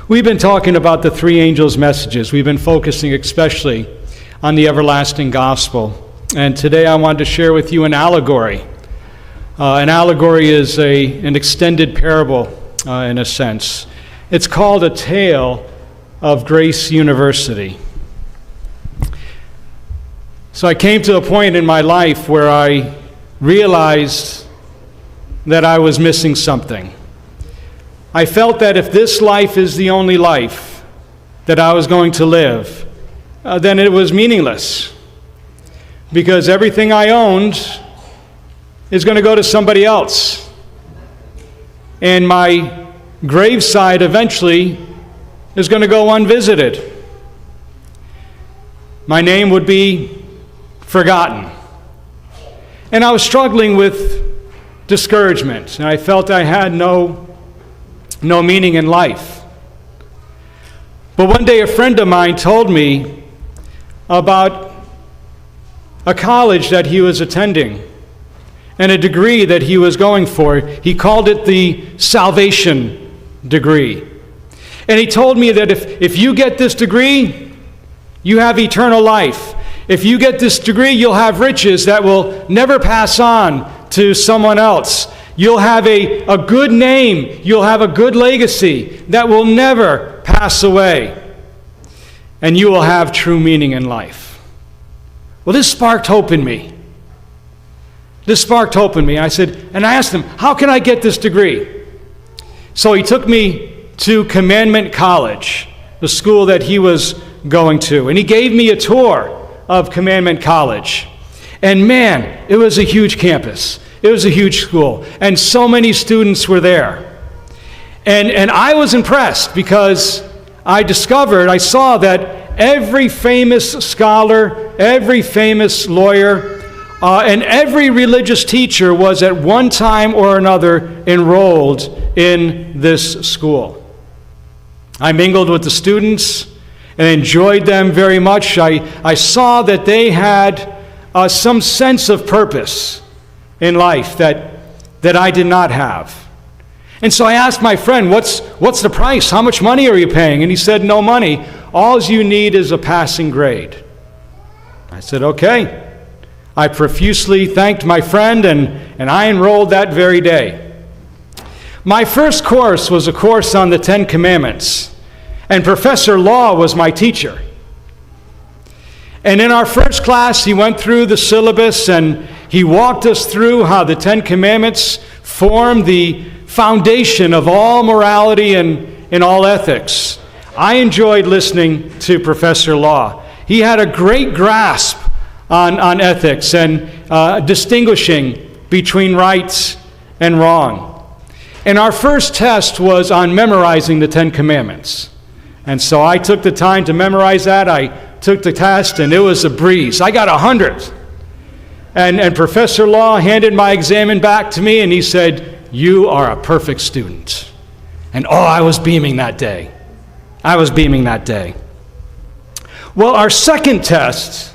We've been talking about the three angels' messages. We've been focusing especially on the everlasting gospel. And today I wanted to share with you an allegory. An allegory is an extended parable, in a sense. It's called A Tale of Grace University. So I came to a point in my life where I realized that I was missing something. I felt that if this life is the only life that I was going to live, then it was meaningless. Because everything I owned is going to go to somebody else. And my graveside eventually is going to go unvisited. My name would be forgotten. And I was struggling with discouragement, and I felt I had no meaning in life. But one day a friend of mine told me about a college that he was attending and a degree that he was going for. He called it the salvation degree. And he told me that if you get this degree, you have eternal life. If you get this degree, you'll have riches that will never pass on to someone else. You'll have a good name. You'll have a good legacy that will never pass away. And you will have true meaning in life. Well, this sparked hope in me. I said, and I asked him, how can I get this degree? So he took me to Commandment College, the school that he was going to. And he gave me a tour of Commandment College. And man, it was a huge campus. It was a huge school, and so many students were there. And I was impressed because I saw that every famous scholar, every famous lawyer, and every religious teacher was at one time or another enrolled in this school. I mingled with the students and enjoyed them very much. I saw that they had some sense of purpose in life that I did not have. And so I asked my friend, what's the price? How much money are you paying? And he said, no money. All you need is a passing grade. I said, okay. I profusely thanked my friend, and I enrolled that very day. My first course was a course on the Ten Commandments, and Professor Law was my teacher. And in our first class, he went through the syllabus and he walked us through how the Ten Commandments form the foundation of all morality and all ethics. I enjoyed listening to Professor Law. He had a great grasp on ethics and distinguishing between right and wrong. And our first test was on memorizing the Ten Commandments. And so I took the time to memorize that. I took the test, and it was a breeze. I got 100. And Professor Law handed my examen back to me, and he said, you are a perfect student. And I was beaming that day. Well, our second test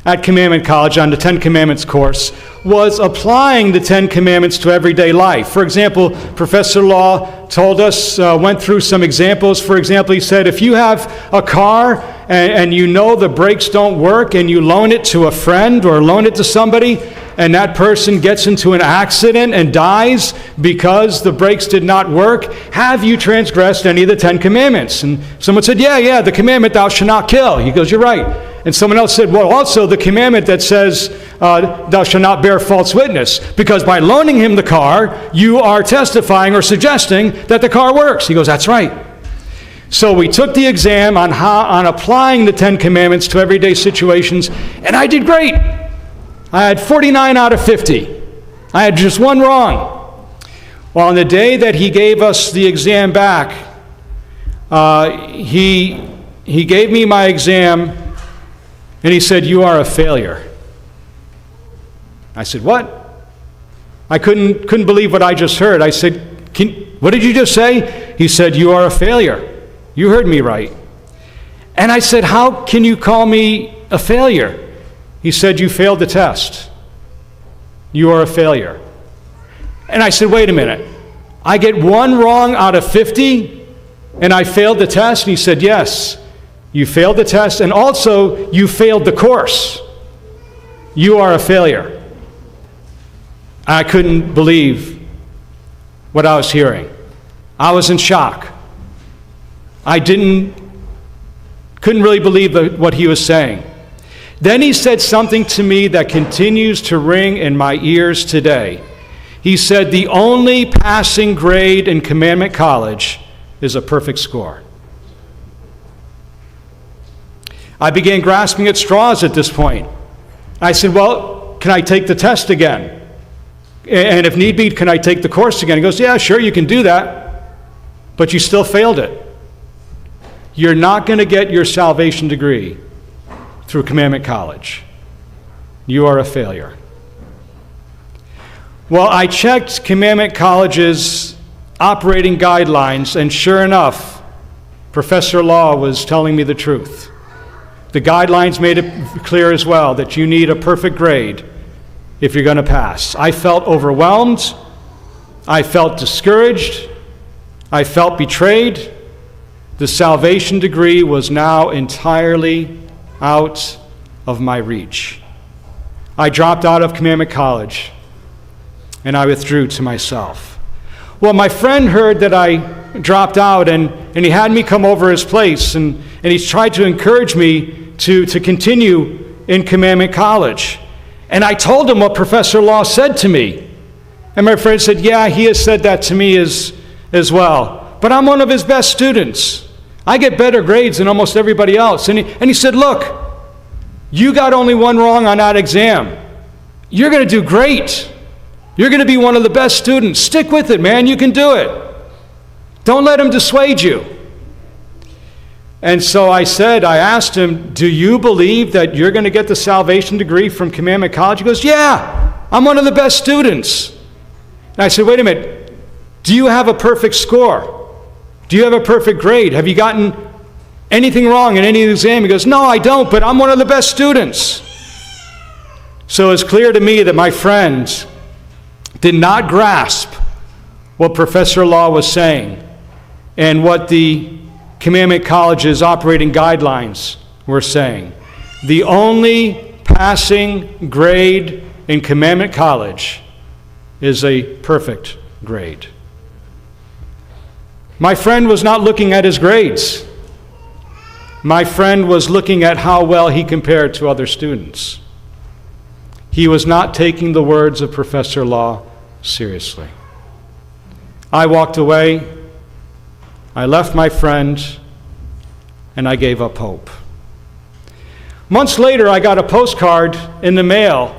at Commandment College on the Ten Commandments course was applying the Ten Commandments to everyday life. For example, Professor Law told us, went through some examples. For example, he said, if you have a car and you know the brakes don't work and you loan it to a friend or loan it to somebody, and that person gets into an accident and dies because the brakes did not work, have you transgressed any of the Ten Commandments? And someone said, yeah, the commandment, thou shalt not kill. He goes, you're right. And someone else said, well, also the commandment that says, thou shalt not bear false witness, because by loaning him the car, you are testifying or suggesting that the car works. He goes, that's right. So we took the exam on applying the Ten Commandments to everyday situations, and I did great. I had 49 out of 50. I had just one wrong. Well, on the day that he gave us the exam back, he gave me my exam, and he said, you are a failure. I said, what? I couldn't believe what I just heard. I said, what did you just say? He said, you are a failure. You heard me right. And I said, how can you call me a failure? He said, you failed the test. You are a failure. And I said, wait a minute. I get one wrong out of 50? And I failed the test, and he said, yes, you failed the test, and also you failed the course. You are a failure. I couldn't believe what I was hearing. I was in shock. I couldn't really believe what he was saying. Then he said something to me that continues to ring in my ears today. He said, the only passing grade in Commandment College is a perfect score. I began grasping at straws at this point. I said, well, can I take the test again? And if need be, can I take the course again? He goes, yeah, sure, you can do that, but you still failed it. You're not going to get your salvation degree through Commandment College. You are a failure. Well, I checked Commandment College's operating guidelines, and sure enough, Professor Law was telling me the truth. The guidelines made it clear as well that you need a perfect grade if you're going to pass. I felt overwhelmed. I felt discouraged. I felt betrayed. The salvation degree was now entirely out of my reach. I dropped out of Commandment College, and I withdrew to myself. Well, my friend heard that I dropped out, and he had me come over his place, and he tried to encourage me to continue in Commandment College. And I told him what Professor Law said to me. And my friend said, yeah, he has said that to me as well. But I'm one of his best students. I get better grades than almost everybody else. And he said, look, you got only one wrong on that exam. You're going to do great. You're going to be one of the best students. Stick with it, man. You can do it. Don't let him dissuade you. And so I asked him, do you believe that you're going to get the salvation degree from Commandment College? He goes, yeah, I'm one of the best students. And I said, wait a minute, do you have a perfect score? Do you have a perfect grade? Have you gotten anything wrong in any exam? He goes, no, I don't, but I'm one of the best students. So it's clear to me that my friend did not grasp what Professor Law was saying and what the Commandment College's operating guidelines were saying. The only passing grade in Commandment College is a perfect grade. My friend was not looking at his grades. My friend was looking at how well he compared to other students. He was not taking the words of Professor Law seriously. I walked away, I left my friend, and I gave up hope. Months later, I got a postcard in the mail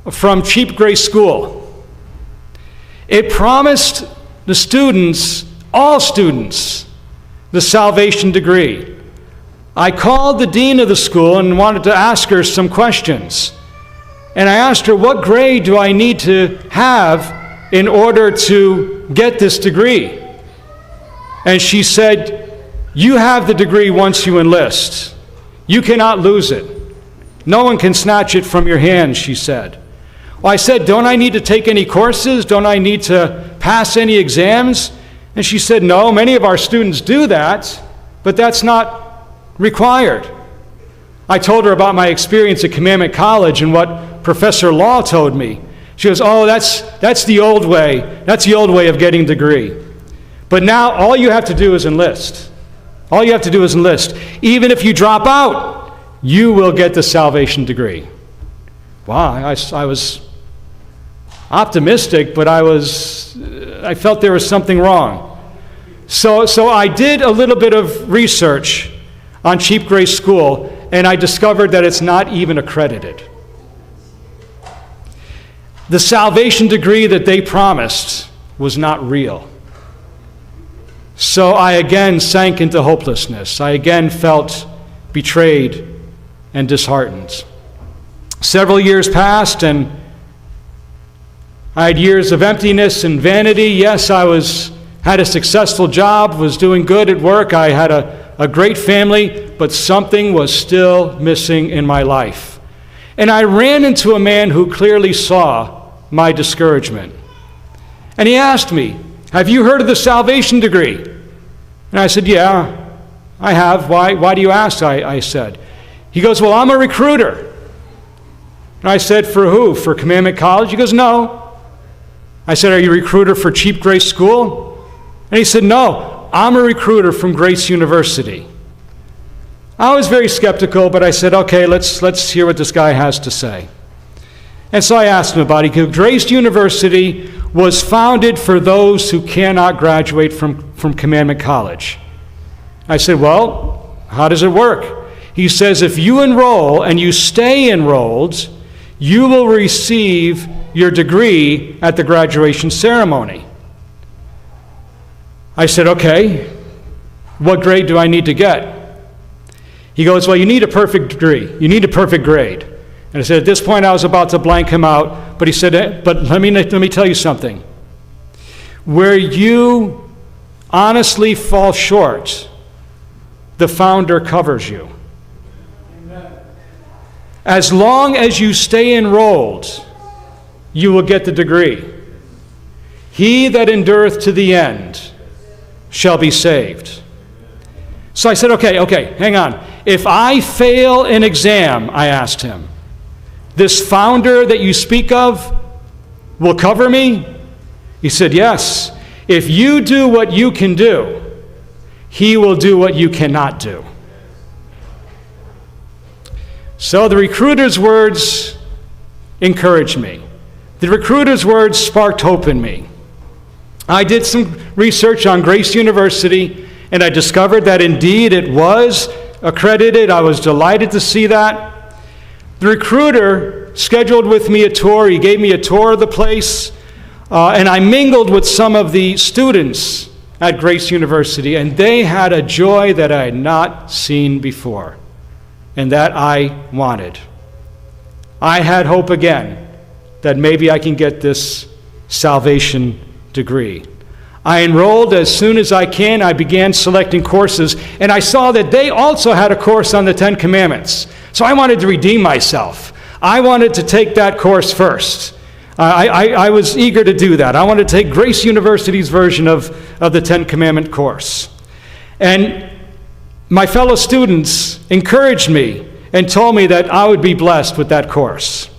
from Cheap Grace School. It promised the students, all students, the salvation degree. I called the dean of the school and wanted to ask her some questions. And I asked her, what grade do I need to have in order to get this degree? And she said, you have the degree once you enlist. You cannot lose it. No one can snatch it from your hands, she said. Well, I said, don't I need to take any courses? Don't I need to pass any exams? And she said, no, many of our students do that, but that's not required. I told her about my experience at Commandment College and what Professor Law told me. She goes, oh, that's the old way. That's the old way of getting a degree. But now all you have to do is enlist. All you have to do is enlist. Even if you drop out, you will get the salvation degree. Wow, I was optimistic, but I felt there was something wrong. So I did a little bit of research on Cheap Grace School, and I discovered that it's not even accredited. The salvation degree that they promised was not real. So I again sank into hopelessness. I again felt betrayed and disheartened. Several years passed, and I had years of emptiness and vanity. Yes, I had a successful job, was doing good at work. I had a great family, but something was still missing in my life. And I ran into a man who clearly saw my discouragement. And he asked me, have you heard of the salvation degree? And I said, yeah, I have. Why do you ask? I said. He goes, well, I'm a recruiter. And I said, for who? For Commandment College? He goes, no. I said, are you a recruiter for Cheap Grace School? And he said, no, I'm a recruiter from Grace University. I was very skeptical, but I said, okay, let's hear what this guy has to say. And so I asked him about it. Grace University was founded for those who cannot graduate from Commandment College. I said, well, how does it work? He says, if you enroll and you stay enrolled, you will receive your degree at the graduation ceremony. I said, okay, what grade do I need to get? He goes, well, you need a perfect degree. You need a perfect grade. And I said, at this point, I was about to blank him out, but he said, but let me tell you something. Where you honestly fall short, the founder covers you. Amen. As long as you stay enrolled, you will get the degree. He that endureth to the end shall be saved. So I said, okay, hang on. If I fail an exam, I asked him, this founder that you speak of will cover me? He said, yes. If you do what you can do, he will do what you cannot do. So the recruiter's words encouraged me. The recruiter's words sparked hope in me. I did some research on Grace University, and I discovered that indeed it was accredited. I was delighted to see that. The recruiter scheduled with me a tour. He gave me a tour of the place, and I mingled with some of the students at Grace University, and they had a joy that I had not seen before, and that I wanted. I had hope again that maybe I can get this salvation degree. I enrolled as soon as I can. I began selecting courses, and I saw that they also had a course on the Ten Commandments. So I wanted to redeem myself. I wanted to take that course first. I was eager to do that. I wanted to take Grace University's version of the Ten Commandment course. And my fellow students encouraged me and told me that I would be blessed with that course.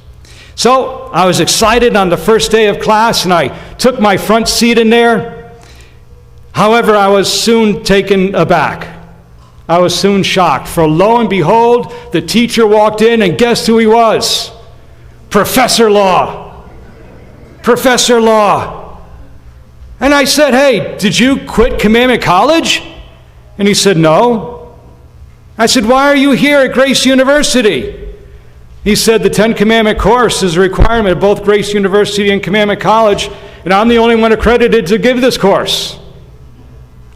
So I was excited on the first day of class, and I took my front seat in there. However, I was soon taken aback. I was soon shocked, for lo and behold, the teacher walked in, and guess who he was? Professor Law. Professor Law. And I said, hey, did you quit Commandment College? And he said, no. I said, why are you here at Grace University? He said, the Ten Commandment course is a requirement of both Grace University and Commandment College, and I'm the only one accredited to give this course.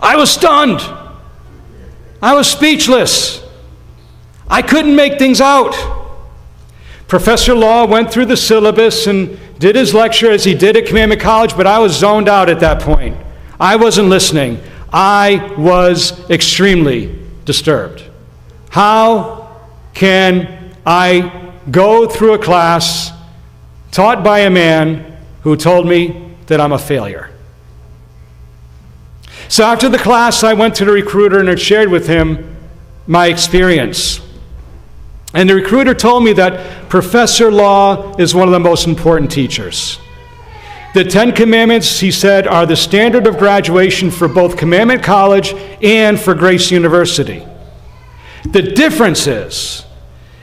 I was stunned. I was speechless. I couldn't make things out. Professor Law went through the syllabus and did his lecture as he did at Commandment College, but I was zoned out at that point. I wasn't listening. I was extremely disturbed. How can I go through a class taught by a man who told me that I'm a failure? So after the class, I went to the recruiter and I shared with him my experience. And the recruiter told me that Professor Law is one of the most important teachers. The Ten Commandments, he said, are the standard of graduation for both Commandment College and for Grace University. The difference is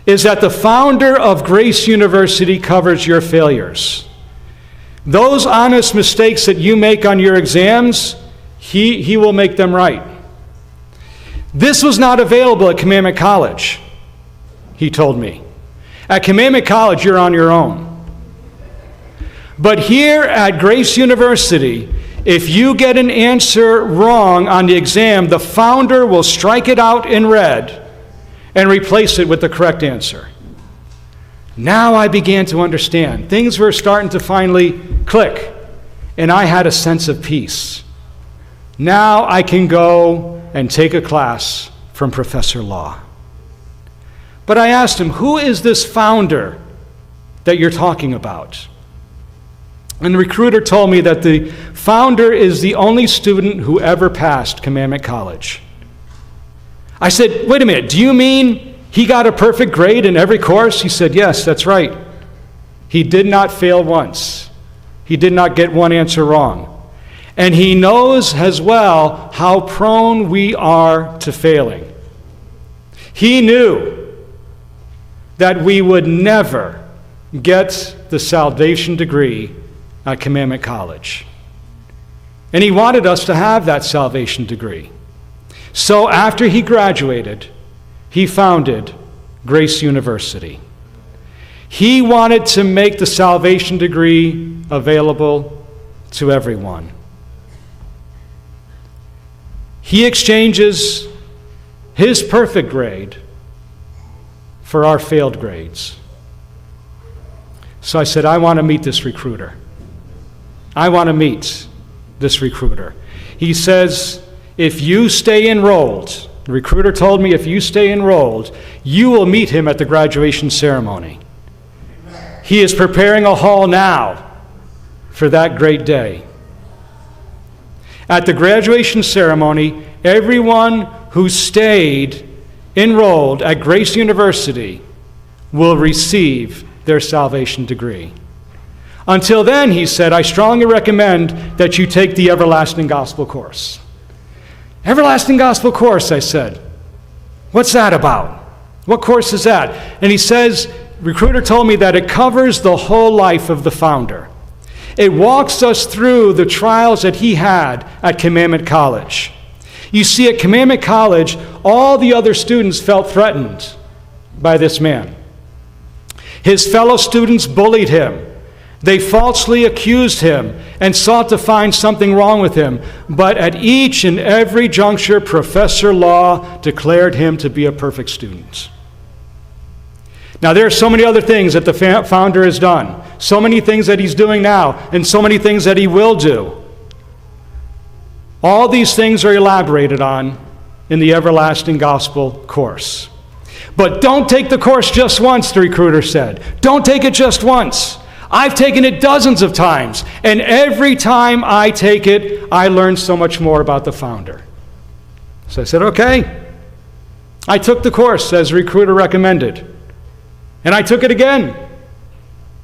that the founder of Grace University covers your failures. Those honest mistakes that you make on your exams, he will make them right. This was not available at Commandment College, he told me. At Commandment College, you're on your own. But here at Grace University, if you get an answer wrong on the exam, the founder will strike it out in red and replace it with the correct answer. Now I began to understand. Things were starting to finally click, and I had a sense of peace. Now I can go and take a class from Professor Law. But I asked him, who is this founder that you're talking about? And the recruiter told me that the founder is the only student who ever passed Commandment College. I said, wait a minute, do you mean he got a perfect grade in every course? He said, yes, that's right. He did not fail once. He did not get one answer wrong. And he knows as well how prone we are to failing. He knew that we would never get the salvation degree at Commandment College. And he wanted us to have that salvation degree. So after he graduated, he founded Grace University. He wanted to make the salvation degree available to everyone. He exchanges his perfect grade for our failed grades. So I said, I want to meet this recruiter. I want to meet this recruiter. He says, if you stay enrolled, the recruiter told me, if you stay enrolled, you will meet him at the graduation ceremony. He is preparing a hall now for that great day. At the graduation ceremony, everyone who stayed enrolled at Grace University will receive their salvation degree. Until then, he said, I strongly recommend that you take the Everlasting Gospel course. Everlasting Gospel course, I said. What's that about? What course is that? And he says, recruiter told me that it covers the whole life of the founder. It walks us through the trials that he had at Commandment College. You see, at Commandment College, all the other students felt threatened by this man. His fellow students bullied him. They falsely accused him and sought to find something wrong with him. But at each and every juncture, Professor Law declared him to be a perfect student. Now, there are so many other things that the founder has done, so many things that he's doing now, and so many things that he will do. All these things are elaborated on in the Everlasting Gospel course. But don't take the course just once, the recruiter said. Don't take it just once. I've taken it dozens of times, and every time I take it, I learn so much more about the founder. So I said, okay. I took the course as the recruiter recommended. And I took it again.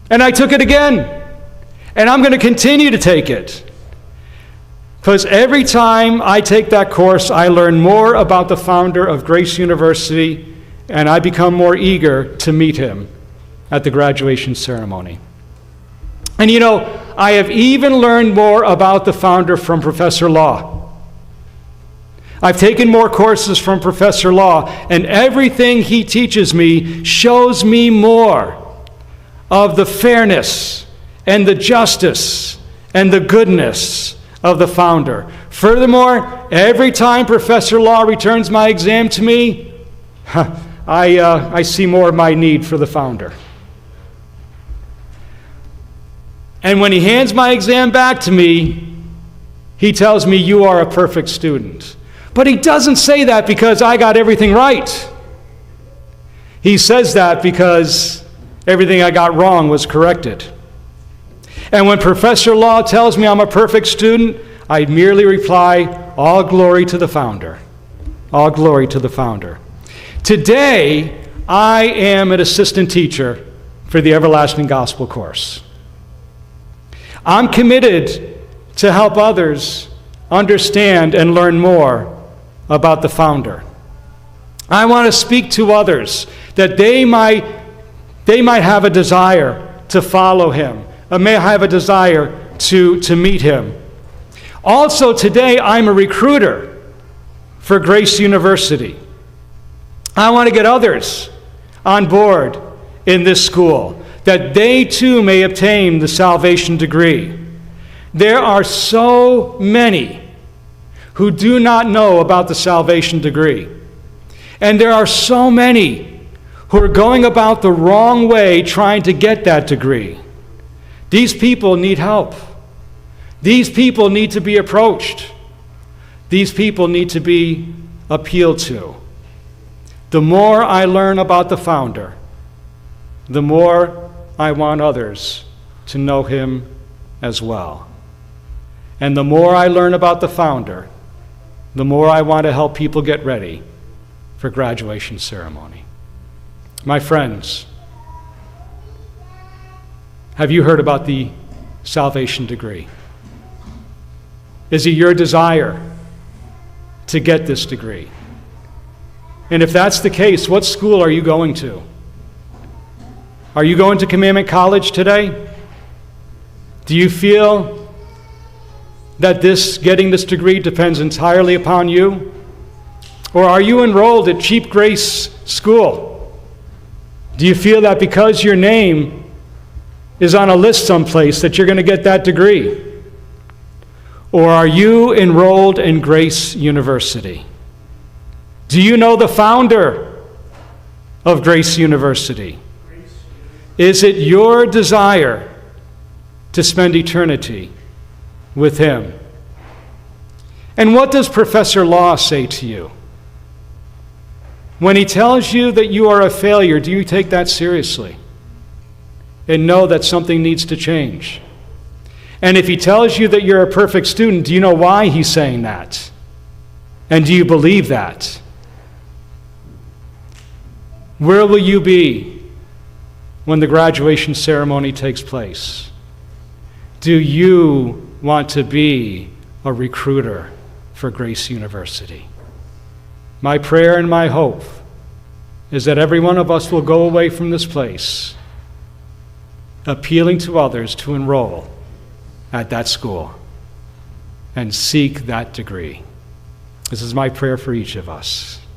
And I took it again. And I'm going to continue to take it. Because every time I take that course, I learn more about the founder of Grace University, and I become more eager to meet him at the graduation ceremony. And you know, I have even learned more about the founder from Professor Law. I've taken more courses from Professor Law, and everything he teaches me shows me more of the fairness and the justice and the goodness of the founder. Furthermore, every time Professor Law returns my exam to me, I see more of my need for the founder. And when he hands my exam back to me, he tells me, you are a perfect student. But he doesn't say that because I got everything right. He says that because everything I got wrong was corrected. And when Professor Law tells me I'm a perfect student, I merely reply, all glory to the founder. All glory to the founder. Today, I am an assistant teacher for the Everlasting Gospel course. I'm committed to help others understand and learn more about the founder. I want to speak to others that they might have a desire to follow him, or may have a desire to meet him. Also today, I'm a recruiter for Grace University. I want to get others on board in this school, that they too may obtain the salvation degree. There are so many who do not know about the salvation degree. And there are so many who are going about the wrong way trying to get that degree. These people need help. These people need to be approached. These people need to be appealed to. The more I learn about the founder, the more I want others to know him as well. And the more I learn about the founder, the more I want to help people get ready for graduation ceremony. My friends, have you heard about the salvation degree? Is it your desire to get this degree? And if that's the case, what school are you going to? Are you going to Commandment College today? Do you feel that getting this degree depends entirely upon you? Or are you enrolled at Cheap Grace School? Do you feel that because your name is on a list someplace that you're going to get that degree? Or are you enrolled in Grace University? Do you know the founder of Grace University? Is it your desire to spend eternity with him? And what does Professor Law say to you? When he tells you that you are a failure, do you take that seriously and know that something needs to change? And if he tells you that you're a perfect student, do you know why he's saying that? And do you believe that? Where will you be when the graduation ceremony takes place? Do you want to be a recruiter for Grace University? My prayer and my hope is that every one of us will go away from this place appealing to others to enroll at that school and seek that degree. This is my prayer for each of us.